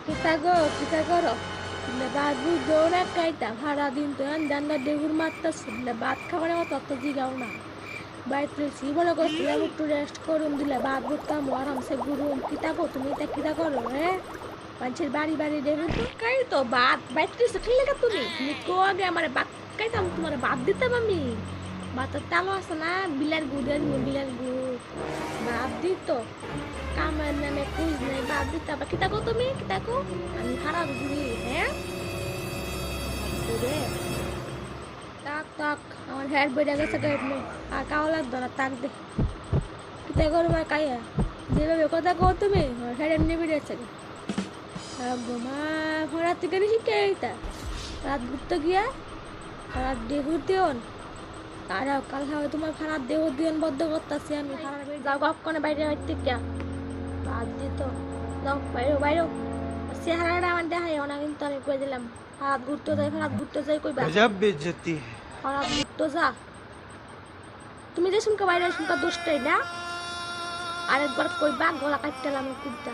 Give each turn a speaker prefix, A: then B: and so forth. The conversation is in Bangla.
A: কিতা গো কিতা করো বাদ বুঝো না খাইতা ভাড়া দিন তো দান্ডা ডেগুর মারতাছিল ভাত খাবার মতো তো জিগাও না বাইরে মনে করছিলাম একটু রেস্ট করুন দিলে ভাত বুঝতাম আরামসে ঘুরুম কিতা গো তুমি তা কিতা করো হ্যাঁ মানুষের বাড়ি বাড়ি দেখুন তো খাই তো ভাত বাইরে ঠিক লাগে তুমি তুমি কো আগে আমার ভাত খাইতাম তোমার ভাত দিতাম আমি ভাতের তালো আছে না বিলার গুড় বিলার গুড় ভাত দিত কামের নামে খুঁজ নেই ভাত দিতে আবার কিতা কো তুমি কিতা কো আমি খারাপ ঘুরি হ্যাঁ ঘুরে তাক তাক আমার হেড বেড়ে গেছে গাইড নেই আর কাও লাগতো না তাক দে কিতা করো মা কাইয়া যেভাবে কথা কো তুমি আমার হেড এমনি বেড়েছে মা রাত থেকে শিখে এইটা রাত ঘুরতে গিয়া রাত দিয়ে ঘুরতে হন আর কাল খাওয়া তোমার খারাপ দেহ দিন বদ্ধ করতেছি আমি খারাপ যাও কখনো বাইরে হইতে গিয়া বাদ দিত যাও বাইরে বাইরে চেহারাটা আমার দেখাই না কিন্তু আমি কই দিলাম খারাপ ঘুরতে যাই কইবা
B: गजब बेइज्जती है।
A: খারাপ ঘুরতে যা তুমি যে শুনকে বাইরে শুনকা দোষটাই না আরেকবার কইবা গলা কাটতে লাম কুত্তা